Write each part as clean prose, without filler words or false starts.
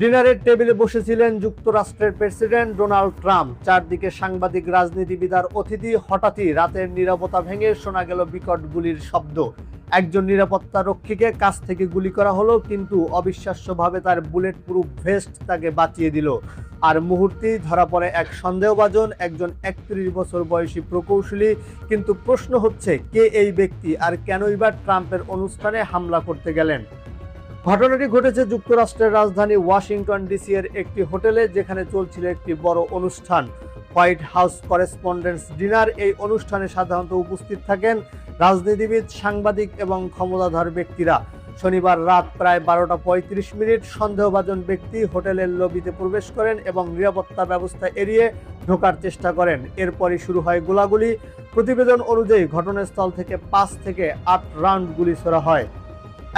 ডিনারের টেবিলে বসেছিলেন যুক্তরাষ্ট্রের প্রেসিডেন্ট ডোনাল্ড ট্রাম্প। চারদিকে সাংবাদিক, রাজনীতিবিদ আর অতিথি। হঠাৎই রাতের নীরবতা ভেঙে শোনা গেল বিকট গুলির শব্দ। একজন নিরাপত্তা রক্ষীকে কাছ থেকে গুলি করা হলো, কিন্তু অবিশ্বাস্যভাবে তার বুলেট প্রুফ ভেস্ট তাকে বাঁচিয়ে দিল। আর মুহূর্তেই ধরা পড়ে এক সন্দেহভাজন, একজন 31 বছর বয়সী প্রকৌশলী। কিন্তু প্রশ্ন হচ্ছে, কে এই ব্যক্তি আর কেনই বা ট্রাম্পের অনুষ্ঠানে হামলা করতে গেলেন? ঘটনাটি ঘটেছে যুক্তরাষ্ট্রের রাজধানী ওয়াশিংটন ডিসি এর একটি হোটেলে, যেখানে চলছিল একটি বড় অনুষ্ঠান, হোয়াইট হাউস করেসপন্ডেন্টস ডিনার। এই অনুষ্ঠানে সাধারণত উপস্থিত থাকেন রাজনীতিবিদ, সাংবাদিক এবং ক্ষমতাধর ব্যক্তিরা। শনিবার রাত প্রায় 12টা 35 মিনিট সন্দেহভাজন ব্যক্তি হোটেলের লবিতে প্রবেশ করেন এবং নিরাপত্তা ব্যবস্থা এড়িয়ে ঢোকার চেষ্টা করেন। এরপরই শুরু হয় গোলাগুলি। প্রতিবেদন অনুযায়ী ঘটনাস্থল থেকে 5 থেকে 8 রাউন্ড গুলি ছোড়া হয়।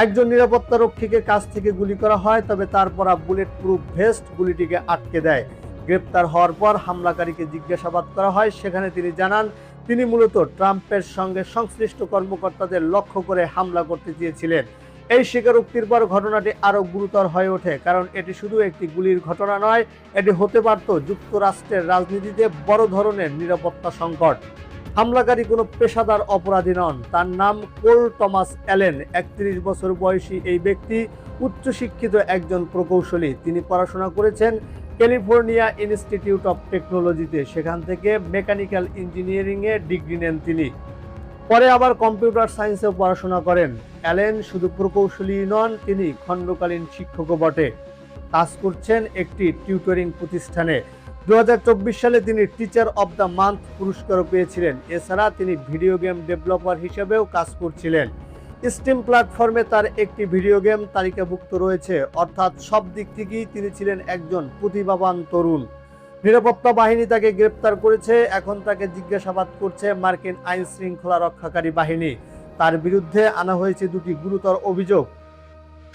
একজন নিরাপত্তা রক্ষীকে কাছ থেকে গুলি করা হয়, তবে তার পরা বুলেট প্রুফ ভেস্ট গুলিটিকে আটকে দেয়। গ্রেপ্তার হওয়ার পর হামলাকারীকে জিজ্ঞাসাবাদ করা হয়। সেখানে তিনি জানান, তিনি মূলত ট্রাম্পের সঙ্গে সংশ্লিষ্ট কর্মকর্তাদের লক্ষ্য করে হামলা করতে চেয়েছিলেন। এই স্বীকারোক্তির পর ঘটনাটি আরও গুরুতর হয়ে ওঠে, কারণ এটি শুধু একটি গুলির ঘটনা নয়, এটি হতে পারত যুক্তরাষ্ট্রের রাজনীতিতে বড় ধরনের নিরাপত্তা সংকট। হামলাকারী কোনো পেশাদার অপরাধী নন। তার নাম পোল টমাস অ্যালেন। 31 বছর বয়সী এই ব্যক্তি উচ্চশিক্ষিত একজন প্রকৌশলী। তিনি পড়াশোনা করেছেন ক্যালিফোর্নিয়া ইনস্টিটিউট অফ টেকনোলজিতে। সেখান থেকে মেকানিক্যাল ইঞ্জিনিয়ারিংয়ে ডিগ্রি নেন তিনি। পরে আবার কম্পিউটার সায়েন্সেও পড়াশোনা করেন। অ্যালেন শুধু প্রকৌশলী নন, তিনি খণ্ডকালীন শিক্ষকও বটে। কাজ করছেন একটি টিউটরিং প্রতিষ্ঠানে। 2024 সালে তিনি টিচার অব দ্য মান্থ পুরস্কারও পেয়েছিলেন। এছাড়া তিনি ভিডিও গেম ডেভেলপার হিসেবেও কাজ করছিলেন। স্টিম প্ল্যাটফর্মে তার একটি ভিডিও গেম তালিকাভুক্ত রয়েছে। অর্থাৎ সব দিক থেকেই তিনি ছিলেন একজন প্রতিভাবান তরুণ। নিরাপত্তা বাহিনী তাকে গ্রেপ্তার করেছে। এখন তাকে জিজ্ঞাসাবাদ করছে মার্কিন আইন শৃঙ্খলা রক্ষাকারী বাহিনী। তার বিরুদ্ধে আনা হয়েছে 2টি গুরুতর অভিযোগ: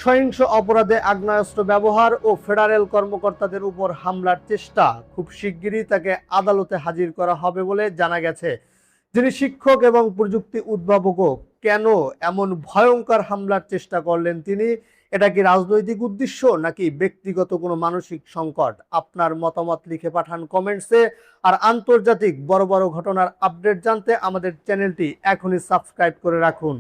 সহিংস অপরাধে আগ্নেয়াস্ত্র ব্যবহার ও ফেডারেল কর্মকর্তাদের উপর হামলার চেষ্টা। খুব শিগগিরই তাকে আদালতে হাজির করা হবে বলে জানা গেছে। যিনি শিক্ষক এবং প্রযুক্তি উদ্ভাবকও। কেন এমন ভয়ঙ্কর হামলার চেষ্টা করলেন তিনি? এটা কি রাজনৈতিক উদ্দেশ্য নাকি ব্যক্তিগত কোনো মানসিক সংকট? আপনার মতামত লিখে পাঠান কমেন্টসে। আর আন্তর্জাতিক বড় বড় ঘটনার আপডেট জানতে আমাদের চ্যানেলটি এখনই সাবস্ক্রাইব করে রাখুন।